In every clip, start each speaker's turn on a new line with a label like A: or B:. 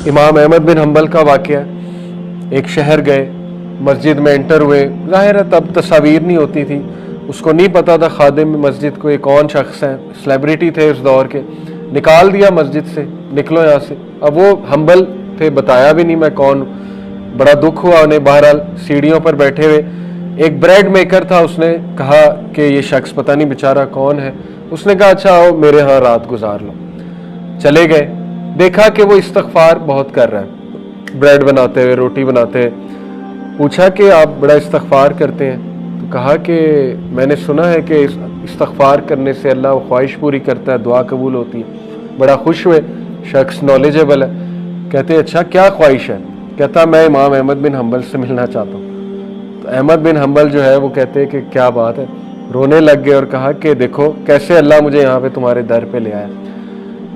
A: امام احمد بن حنبل کا واقعہ، ایک شہر گئے، مسجد میں انٹر ہوئے، ظاہر ہے تب تصاویر نہیں ہوتی تھی، اس کو نہیں پتا تھا خادم مسجد کو یہ کون شخص ہے، سیلیبریٹی تھے اس دور کے، نکال دیا مسجد سے، نکلو یہاں سے۔ اب وہ حنبل تھے، بتایا بھی نہیں میں کون ہوں، بڑا دکھ ہوا انہیں۔ بہرحال سیڑھیوں پر بیٹھے ہوئے ایک بریڈ میکر تھا، اس نے کہا کہ یہ شخص پتہ نہیں بیچارہ کون ہے، اس نے کہا اچھا آؤ میرے ہاں رات گزار لو۔ چلے گئے، دیکھا کہ وہ استغفار بہت کر رہا ہے، بریڈ بناتے ہوئے، روٹی بناتے ہوئے۔ پوچھا کہ آپ بڑا استغفار کرتے ہیں؟ تو کہا کہ میں نے سنا ہے کہ استغفار کرنے سے اللہ وہ خواہش پوری کرتا ہے، دعا قبول ہوتی ہے۔ بڑا خوش ہوئے، شخص نالجیبل ہے، کہتے اچھا کیا خواہش ہے؟ کہتا میں امام احمد بن حنبل سے ملنا چاہتا ہوں۔ تو احمد بن حنبل جو ہے وہ کہتے کہ کیا بات ہے، رونے لگ گئے اور کہا کہ دیکھو کیسے اللہ مجھے یہاں پہ تمہارے در پہ لے آیا۔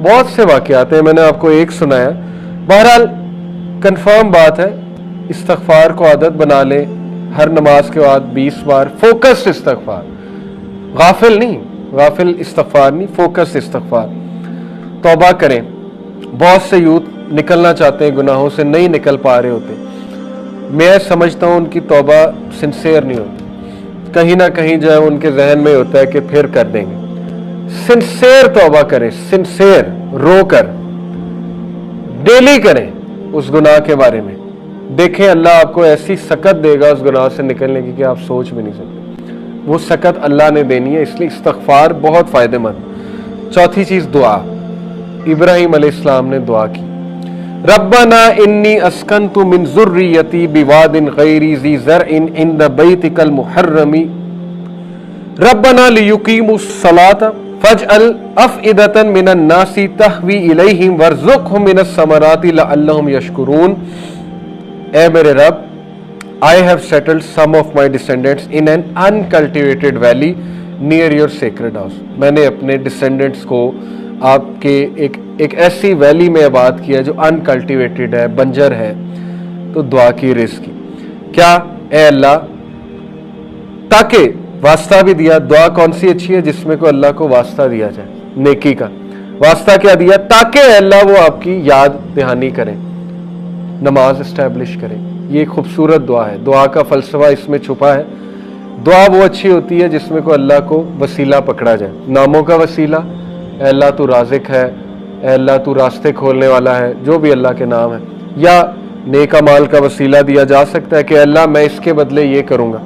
A: بہت سے واقعات ہیں، میں نے آپ کو ایک سنایا۔ بہرحال کنفرم بات ہے، استغفار کو عادت بنا لیں، ہر نماز کے بعد 20 بار فوکسڈ استغفار، غافل نہیں، غافل استغفار نہیں، فوکسڈ استغفار۔ توبہ کریں، بہت سے یوتھ نکلنا چاہتے ہیں گناہوں سے، نہیں نکل پا رہے ہوتے، میں سمجھتا ہوں ان کی توبہ سنسیئر نہیں ہوتی، کہیں نہ کہیں جو ہے ان کے ذہن میں ہوتا ہے کہ پھر کر دیں گے۔ سنسیئر توبہ کریں، سنسیئر، رو کر، ڈیلی کریں اس گناہ کے بارے میں، دیکھیں اللہ آپ کو ایسی سکت دے گا اس گناہ سے نکلنے کی کہ آپ سوچ بھی نہیں سکتے، وہ سکت اللہ نے دینی ہے، اس لیے استغفار بہت فائدہ مند۔ چوتھی چیز دعا، ابراہیم علیہ السلام نے دعا کی، ربنا انی اسکنت من ذریتی بواد غیر ذی زرع عند بیتک المحرم ربنا لیقیموا الصلاۃ فاجعل افئدة من الناس تہوی الیہم وارزقہم من الثمرات لعلہم یشکرون۔ اے میرے رب، I have settled some of my descendants in an uncultivated valley near your sacred house۔ میں نے اپنے ڈسینڈنٹس کو آپ کے ایک ایسی ویلی میں آباد کیا جو انکلٹیویٹڈ ہے، بنجر ہے۔ تو دعا کی، رزق کی، کیا اے اللہ، تاکہ واسطہ بھی دیا۔ دعا کون سی اچھی ہے؟ جس میں کو اللہ کو واسطہ دیا جائے، نیکی کا واسطہ کیا دیا؟ تاکہ اے اللہ وہ آپ کی یاد دہانی کریں، نماز اسٹیبلش کریں۔ یہ ایک خوبصورت دعا ہے، دعا کا فلسفہ اس میں چھپا ہے۔ دعا وہ اچھی ہوتی ہے جس میں کو اللہ کو وسیلہ پکڑا جائے، ناموں کا وسیلہ، اے اللہ تو رازق ہے، اے اللہ تو راستے کھولنے والا ہے، جو بھی اللہ کے نام ہے، یا نیک اعمال کا وسیلہ دیا جا سکتا ہے کہ اے اللہ میں اس کے بدلے یہ کروں گا،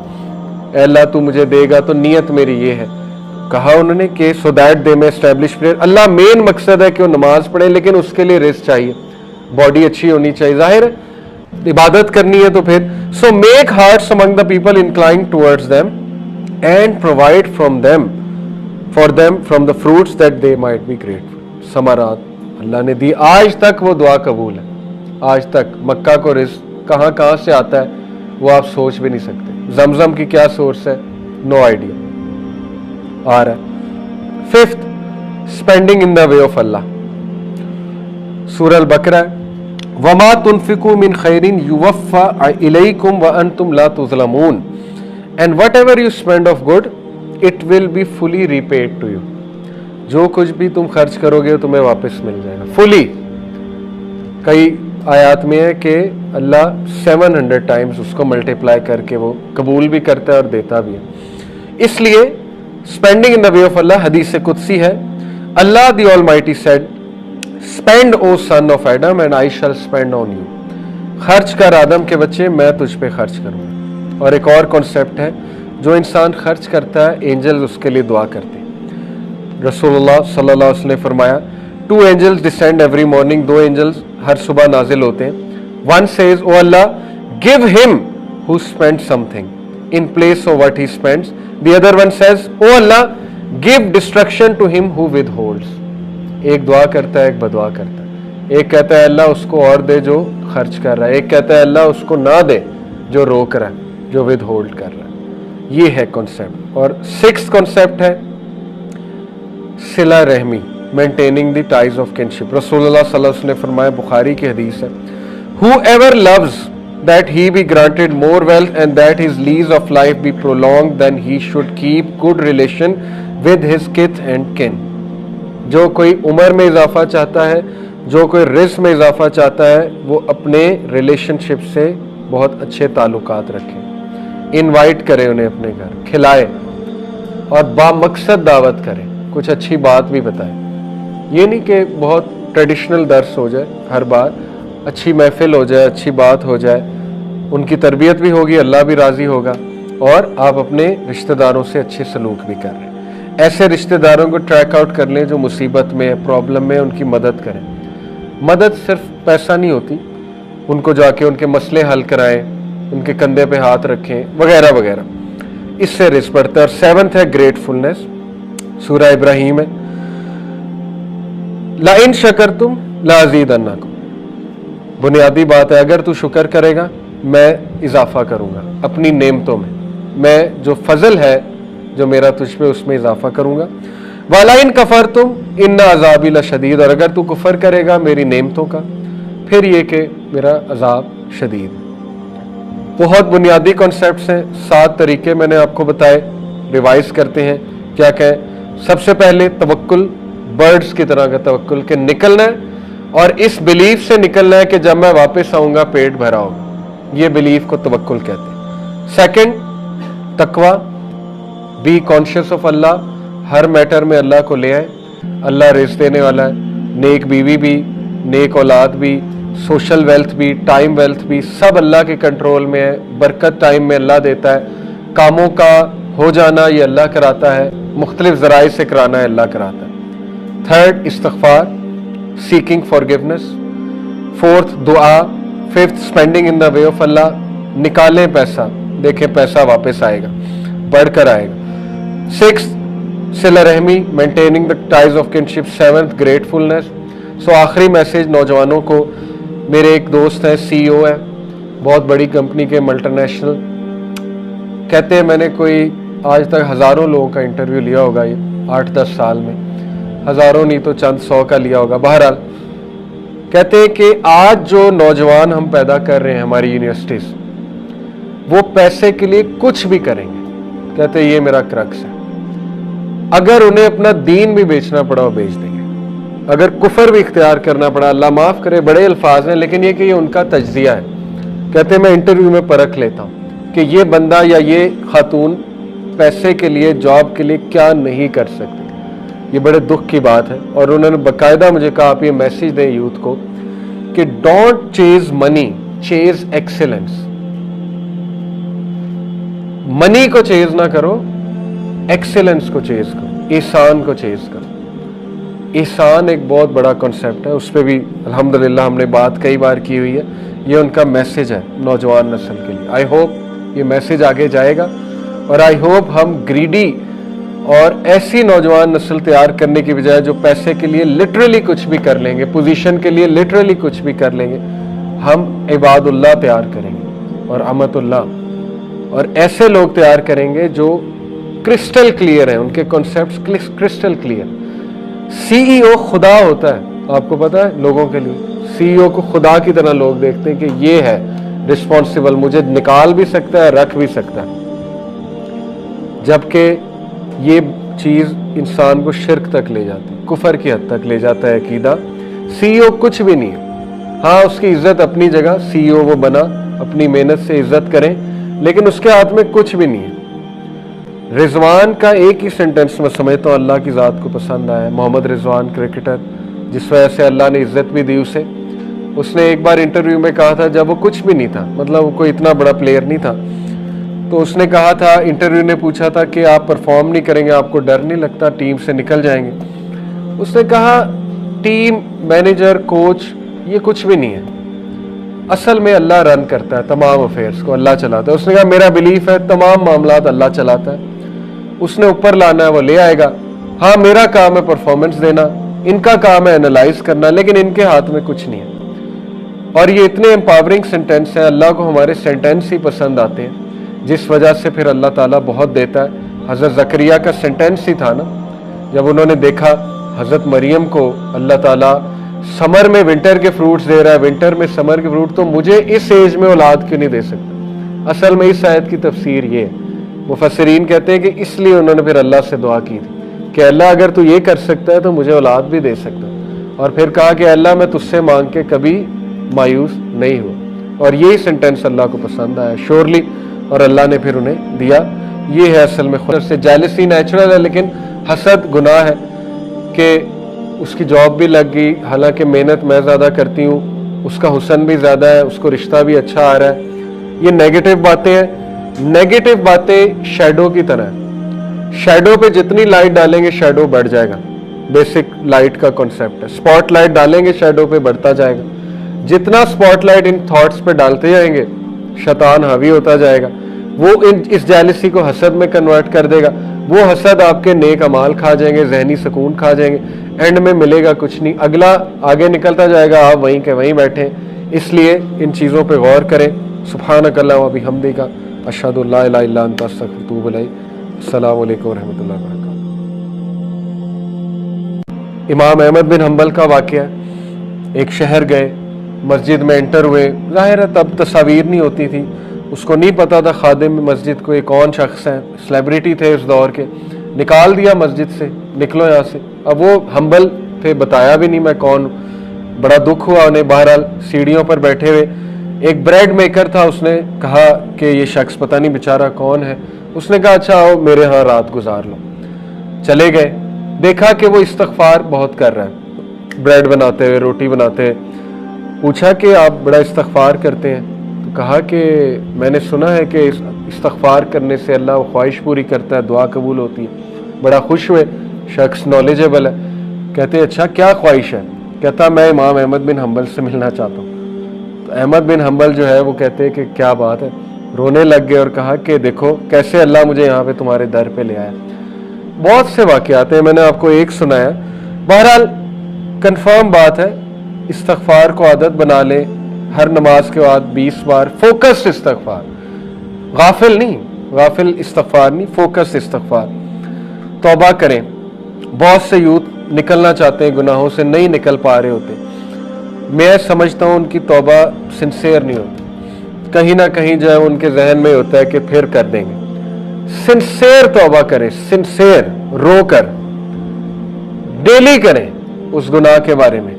A: اے اللہ تو مجھے دے گا تو نیت میری یہ ہے۔ کہا انہوں نے کہ سو دیٹ دے میں اسٹیبلش پریئر۔ اللہ مین مقصد ہے کہ وہ نماز پڑھے، لیکن اس کے لیے رزق چاہیے، باڈی اچھی ہونی چاہیے، ظاہر ہے عبادت کرنی ہے تو پھر so make hearts among the people incline towards them and provide from them for them from the fruits that they might be grateful. ثمرات اللہ نے دی، آج تک وہ دعا قبول ہے، آج تک۔ مکہ کو رزق کہاں کہاں سے آتا ہے وہ آپ سوچ بھی نہیں سکتے۔ زمزم کی کیا سورس ہے؟ نو آئیڈیا، آ رہا ہے۔ Fifth, spending in the way of Allah, سورہ البقرہ، وما تنفقوا من خیر یوفى الیکم وانتم لا تظلمون and whatever you spend of good it will be fully repaid to you. جو کچھ بھی تم خرچ کرو گے تمہیں واپس مل جائے گا فلی۔ کئی آیات میں ہے کہ اللہ 700 ٹائمز اس کو ملٹیپلائی کر کے وہ قبول بھی کرتا ہے اور دیتا بھی ہے۔ اس لیے spending in the way of اللہ حدیث قدسی ہے، Allah the almighty said spend O son of Adam and I shall spend on you. خرچ کر آدم کے بچے، میں تجھ پہ خرچ کروں گا۔ اور ایک اور کانسیپٹ ہے، جو انسان خرچ کرتا ہے اینجلز اس کے لیے دعا کرتے ہیں۔ رسول اللہ صلی اللہ علیہ وسلم نے فرمایا 2 angels descend every morning، 2 angels ہر صبح نازل ہوتے ہیں۔ One says oh Allah give him who spends something in place of what he spends، the other one says oh Allah give destruction to him who withholds۔ ایک دعا کرتا ہے، ایک بدعا کرتا ہے، ایک کہتا ہے اللہ اس کو اور دے جو خرچ کر رہا ہے، ایک کہتا ہے اللہ اس کو نہ دے جو روک رہا ہے، جو ود ہولڈ کر رہا ہے۔ یہ ہے کنسیپٹ۔ اور 6th کنسیپٹ ہے صلہ رحمی، maintaining the ties of kinship. رسول اللہ صلی اللہ علیہ وسلم نے فرمایا، بخاری کی حدیث ہے، whoever loves that he be granted more wealth and that his lease of life be prolonged then he should keep good relation with his kith and kin۔ جو کوئی عمر میں اضافہ چاہتا ہے جو کوئی رزق میں اضافہ چاہتا ہے وہ اپنے ریلیشن شپ سے بہت اچھے تعلقات رکھے, انوائٹ کرے انہیں اپنے گھر, کھلائے اور بامقصد دعوت کرے, کچھ اچھی بات بھی بتائے. یہ نہیں کہ بہت ٹریڈیشنل درس ہو جائے, ہر بار اچھی محفل ہو جائے, اچھی بات ہو جائے, ان کی تربیت بھی ہوگی, اللہ بھی راضی ہوگا, اور آپ اپنے رشتہ داروں سے اچھے سلوک بھی کر رہے ہیں. ایسے رشتہ داروں کو ٹریک آؤٹ کر لیں جو مصیبت میں, پرابلم میں, ان کی مدد کریں. مدد صرف پیسہ نہیں ہوتی, ان کو جا کے ان کے مسئلے حل کرائیں, ان کے کندھے پہ ہاتھ رکھیں وغیرہ وغیرہ, اس سے رزق بڑھتا ہے. اور 7 ہے گریٹفلنس, سورہ ابراہیم ہے, لَإِن شَكَرْتُمْ لَأَزِيدَنَّكُمْ. بنیادی بات ہے, اگر تو شکر کرے گا میں اضافہ کروں گا اپنی نعمتوں میں, میں جو فضل ہے جو میرا تجھ پہ اس میں اضافہ کروں گا. وَلَئِن كَفَرْتُمْ إِنَّ عَذَابِي لَشَدِيدٌ. اور اگر تو کفر کرے گا میری نعمتوں کا, پھر یہ کہ میرا عذاب شدید. بہت بنیادی کانسیپٹس ہیں, 7 طریقے میں نے آپ کو بتائے, ریوائز کرتے ہیں کیا کہیں. سب سے پہلے توکل, برڈز کی طرح کا توکل, کہ نکلنا ہے اور اس بلیف سے نکلنا ہے کہ جب میں واپس آؤں گا پیٹ بھرا ہوگا, یہ بلیف کو توکل کہتے ہیں. سیکنڈ تقوی, بی کانشیس آف اللہ, ہر میٹر میں اللہ کو لے آئے. اللہ رزق دینے والا ہے, نیک بیوی بھی, نیک اولاد بھی, سوشل ویلتھ بھی, ٹائم ویلتھ بھی, سب اللہ کے کنٹرول میں ہے. برکت ٹائم میں اللہ دیتا ہے, کاموں کا ہو جانا یہ اللہ کراتا ہے, مختلف ذرائع سے کرانا ہے اللہ کراتا ہے. تھرڈ استغفار, سیکنگ فارگیونیس. فورتھ دعا. Fifth spending in the way of Allah, نکالیں پیسہ, دیکھیں پیسہ واپس آئے گا, بڑھ کر آئے گا. سکس صلہ رحمی, maintaining the ties of kinship. Seventh gratefulness. So آخری میسج نوجوانوں کو, میرے ایک دوست ہیں, سی او ہے بہت بڑی کمپنی کے, ملٹی نیشنل, کہتے ہیں میں نے کوئی آج تک ہزاروں لوگوں کا انٹرویو لیا ہوگا, یہ 8-10 سال میں, ہزاروں نہیں تو چند 100 کا لیا ہوگا. بہرحال کہتے ہیں کہ آج جو نوجوان ہم پیدا کر رہے ہیں ہماری یونیورسٹیز, وہ پیسے کے لیے کچھ بھی کریں گے. کہتے ہیں یہ میرا کرکس ہے, اگر انہیں اپنا دین بھی بیچنا پڑا وہ بیچ دیں گے, اگر کفر بھی اختیار کرنا پڑا, اللہ معاف کرے بڑے الفاظ ہیں لیکن یہ کہ یہ ان کا تجزیہ ہے. کہتے ہیں میں انٹرویو میں پرکھ لیتا ہوں کہ یہ بندہ یا یہ خاتون پیسے کے لیے, جاب کے لیے کیا نہیں کر سکتے. یہ بڑے دکھ کی بات ہے. اور انہوں نے باقاعدہ مجھے کہا آپ یہ میسج دیں یوتھ کو کہ ڈونٹ چیز منی, چیز ایکسیلنس. منی کو چیز نہ کرو, ایکسیلنس کو چیز کرو, احسان کو چیز کرو. احسان ایک بہت بڑا کنسیپٹ ہے, اس پہ بھی الحمدللہ ہم نے بات کئی بار کی ہوئی ہے. یہ ان کا میسج ہے نوجوان نسل کے لیے. آئی ہوپ یہ میسج آگے جائے گا, اور آئی ہوپ ہم گریڈی اور ایسی نوجوان نسل تیار کرنے کی بجائے جو پیسے کے لیے لٹرلی کچھ بھی کر لیں گے, پوزیشن کے لیے لٹرلی کچھ بھی کر لیں گے, ہم عباد اللہ تیار کریں گے اور امت اللہ, اور ایسے لوگ تیار کریں گے جو کرسٹل کلیئر ہیں, ان کے کانسیپٹس کرسٹل کلیئر. سی ای او خدا ہوتا ہے, آپ کو پتا ہے, لوگوں کے لیے سی ای او کو خدا کی طرح لوگ دیکھتے ہیں کہ یہ ہے رسپانسیبل, مجھے نکال بھی سکتا ہے, رکھ بھی سکتا ہے. جبکہ یہ چیز انسان کو شرک تک لے جاتی ہے, کفر کی حد تک لے جاتا ہے عقیدہ. سی ای او کچھ بھی نہیں ہے, ہاں اس کی عزت اپنی جگہ, سی ای او وہ بنا, اپنی محنت سے عزت کریں, لیکن اس کے ہاتھ میں کچھ بھی نہیں ہے. رضوان کا ایک ہی سینٹنس میں سمجھتا ہوں اللہ کی ذات کو پسند آیا. محمد رضوان کرکٹر, جس وجہ سے اللہ نے عزت بھی دی اسے. اس نے ایک بار انٹرویو میں کہا تھا, جب وہ کچھ بھی نہیں تھا, مطلب وہ کوئی اتنا بڑا پلیئر نہیں تھا, تو اس نے کہا تھا, انٹرویو نے پوچھا تھا کہ آپ پرفارم نہیں کریں گے, آپ کو ڈر نہیں لگتا ٹیم سے نکل جائیں گے؟ اس نے کہا ٹیم, مینیجر, کوچ یہ کچھ بھی نہیں ہے, اصل میں اللہ رن کرتا ہے تمام افیئرس کو, اللہ چلاتا ہے. اس نے کہا میرا بلیف ہے تمام معاملات اللہ چلاتا ہے, اس نے اوپر لانا ہے وہ لے آئے گا. ہاں میرا کام ہے پرفارمنس دینا, ان کا کام ہے انالائز کرنا, لیکن ان کے ہاتھ میں کچھ نہیں ہے. اور یہ اتنے امپاورنگ سینٹینس ہیں, اللہ کو ہمارے سینٹینس ہی پسند آتے ہیں, جس وجہ سے پھر اللہ تعالیٰ بہت دیتا ہے. حضرت زکریہ کا سینٹینس ہی تھا نا, جب انہوں نے دیکھا حضرت مریم کو اللہ تعالیٰ سمر میں ونٹر کے فروٹس دے رہا ہے, ونٹر میں سمر کے فروٹ, تو مجھے اس ایج میں اولاد کیوں نہیں دے سکتا. اصل میں اس آیت کی تفسیر یہ ہے, مفسرین کہتے ہیں کہ اس لیے انہوں نے پھر اللہ سے دعا کی تھی کہ اللہ اگر تو یہ کر سکتا ہے تو مجھے اولاد بھی دے سکتا ہے. اور پھر کہا کہ اللہ میں تجھ سے مانگ کے کبھی مایوس نہیں ہوا، اور یہی سینٹینس اللہ کو پسند آیا شورلی، اور اللہ نے پھر انہیں دیا۔ یہ ہے اصل میں خود سے جیلسی نیچرل ہے، لیکن حسد گناہ ہے کہ اس کی جاب بھی لگ گئی، حالانکہ محنت میں زیادہ کرتی ہوں، اس کا حسن بھی زیادہ ہے، اس کو رشتہ بھی اچھا آ رہا ہے۔ یہ نیگیٹو باتیں ہیں۔ نیگیٹو باتیں شیڈو کی طرح ہیں، شیڈو پہ جتنی لائٹ ڈالیں گے شیڈو بڑھ جائے گا۔ بیسک لائٹ کا کنسیپٹ ہے، اسپاٹ لائٹ ڈالیں گے شیڈو پہ بڑھتا جائے گا۔ جتنا اسپاٹ لائٹ ان تھاٹس پہ ڈالتے جائیں گے شیطان حاوی ہوتا جائے گا، وہ اس جیلسی کو حسد میں کنورٹ کر دے گا، وہ حسد آپ کے نیک اعمال کھا جائیں گے، ذہنی سکون کھا جائیں گے، اینڈ میں ملے گا کچھ نہیں، اگلا آگے نکلتا جائے گا، آپ وہیں کے وہیں بیٹھے۔ اس لیے ان چیزوں پہ غور کریں۔ سبحانک اللہم و بحمدک، اشہد ان لا الہ الا انت، استغفرک و اتوب الیک۔ السلام علیکم ورحمۃ اللہ وبرکاتہ۔ امام احمد بن حنبل کا واقعہ، ایک شہر گئے، مسجد میں انٹر ہوئے، ظاہر ہے تب تصاویر نہیں ہوتی تھی، اس کو نہیں پتا تھا خادم مسجد کو یہ کون شخص ہیں، سلیبریٹی تھے اس دور کے، نکال دیا مسجد سے، نکلو یہاں سے۔ اب وہ حنبل تھے، بتایا بھی نہیں میں کون ہوں، بڑا دکھ ہوا انہیں۔ بہرحال سیڑھیوں پر بیٹھے ہوئے ایک بریڈ میکر تھا، اس نے کہا کہ یہ شخص پتہ نہیں بیچارہ کون ہے، اس نے کہا اچھا آؤ میرے ہاں رات گزار لو۔ چلے گئے، دیکھا کہ وہ استغفار بہت کر رہا ہے، بریڈ بناتے ہوئے، روٹی بناتے ہوئے۔ پوچھا کہ آپ بڑا استغفار کرتے ہیں؟ تو کہا کہ میں نے سنا ہے کہ استغفار کرنے سے اللہ وہ خواہش پوری کرتا ہے، دعا قبول ہوتی ہے۔ بڑا خوش ہوئے، شخص نالجبل ہے۔ کہتے اچھا کیا خواہش ہے؟ کہتا میں امام احمد بن حنبل سے ملنا چاہتا ہوں۔ تو احمد بن حنبل جو ہے وہ کہتے کہ کیا بات ہے، رونے لگ گئے اور کہا کہ دیکھو کیسے اللہ مجھے یہاں پہ تمہارے در پہ لے آیا۔ بہت سے واقعات ہیں، میں نے آپ کو ایک سنایا۔ بہرحال کنفرم بات ہے، استغفار کو عادت بنا لیں، ہر نماز کے بعد 20 بار فوکس استغفار، غافل نہیں، غافل استغفار نہیں، فوکس استغفار۔ توبہ کریں، بہت سے یوتھ نکلنا چاہتے ہیں گناہوں سے، نہیں نکل پا رہے ہوتے، میں سمجھتا ہوں ان کی توبہ سنسیئر نہیں ہوتی، کہیں نہ کہیں جو ہے ان کے ذہن میں ہوتا ہے کہ پھر کر دیں گے۔ سنسیئر توبہ کریں، سنسیئر، رو کر، ڈیلی کریں اس گناہ کے بارے میں،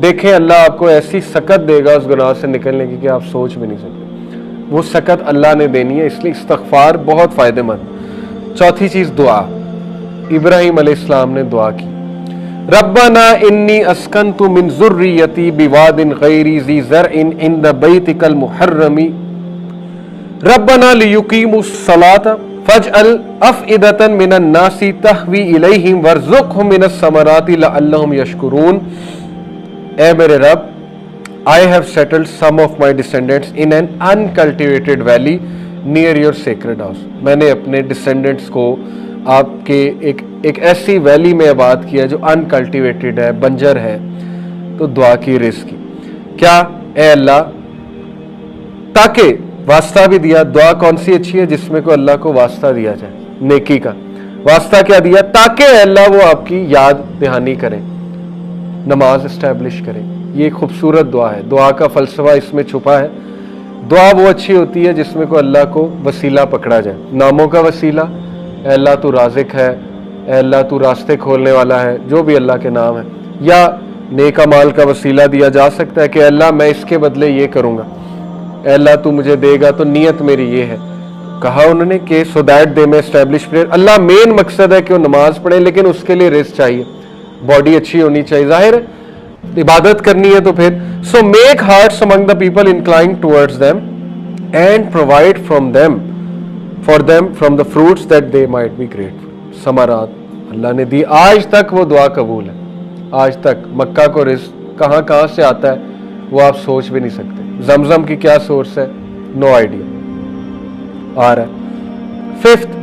A: دیکھیں اللہ آپ کو ایسی سکت دے گا اس گناہ سے نکلنے کی کہ آپ سوچ بھی نہیں سکتے۔ وہ سکت اللہ نے دینی ہے، اس لیے استغفار بہت فائدہ مند۔ چوتھی چیز دعا۔ ابراہیم علیہ السلام نے دعا کی، ربنا انی اسکنت من ذریتی بواد غیر ذی زرع عند بیتک المحرم ربنا لیقیموا الصلاۃ فاجعل افئدۃ من الناس تہوی الیہم وارزقہم من الثمرات لعلہم یشکرون۔ اے میرے رب، I have settled some of my descendants in an uncultivated valley near your sacred house۔ میں نے اپنے ڈسینڈنٹس کو آپ کے ایک ایسی ویلی میں آباد کیا جو انکلٹیویٹڈ ہے، بنجر ہے۔ تو دعا کی، رزق کی، کیا اے اللہ، تاکہ واسطہ بھی دیا۔ دعا کون سی اچھی ہے؟ جس میں کو اللہ کو واسطہ دیا جائے، نیکی کا واسطہ کیا دیا؟ تاکہ اے اللہ وہ آپ کی یاد دہانی کریں، نماز اسٹیبلش کریں۔ یہ ایک خوبصورت دعا ہے، دعا کا فلسفہ اس میں چھپا ہے۔ دعا وہ اچھی ہوتی ہے جس میں کو اللہ کو وسیلہ پکڑا جائے، ناموں کا وسیلہ، اے اللہ تو رازق ہے، اے اللہ تو راستے کھولنے والا ہے، جو بھی اللہ کے نام ہے، یا نیک اعمال کا وسیلہ دیا جا سکتا ہے کہ اللہ میں اس کے بدلے یہ کروں گا، اے اللہ تو مجھے دے گا تو نیت میری یہ ہے۔ کہا انہوں نے کہ سو دیٹ دے میں اسٹیبلش پریئر۔ اللہ مین مقصد ہے کہ وہ نماز پڑھے، لیکن اس کے لیے رزق چاہیے، باڈی اچھی ہونی چاہیے، ظاہر ہے عبادت کرنی ہے تو پھر so make hearts among the people inclined towards them and provide for them from the fruits that they might be grateful. ثمرات اللہ نے دی، آج تک وہ دعا قبول ہے، آج تک۔ مکہ کو رزق کہاں کہاں سے آتا ہے وہ آپ سوچ بھی نہیں سکتے۔ زمزم کی کیا سورس ہے؟ نو آئیڈیا، آ رہا ہے۔ Fifth,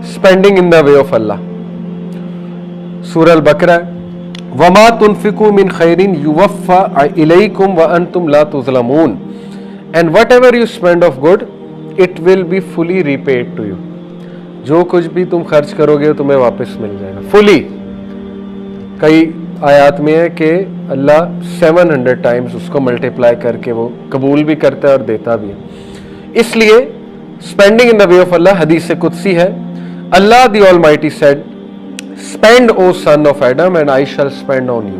A: spending in the way of Allah. سورہ البقرہ، وَمَا تُنْفِقُوا مِنْ خَيْرٍ يُوَفَّى إِلَيْكُمْ وَأَنْتُمْ لَا تُظْلَمُونَ and whatever you spend of good it will be fully repaid to you۔ جو کچھ بھی تم خرچ کرو گے تمہیں واپس مل جائے گا فلی۔ کئی آیات میں ہے کہ اللہ 700 ٹائمز اس کو ملٹیپلائی کر کے وہ قبول بھی کرتا ہے اور دیتا بھی ہے۔ اس لیے spending in the way of اللہ حدیث قدسی ہے، Allah the almighty said, spend O son of Adam and I shall spend on you۔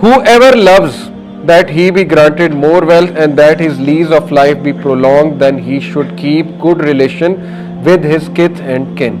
A: whoever loves that he be granted more wealth and that his lease of life be prolonged, then he should keep good relation with his kith and kin।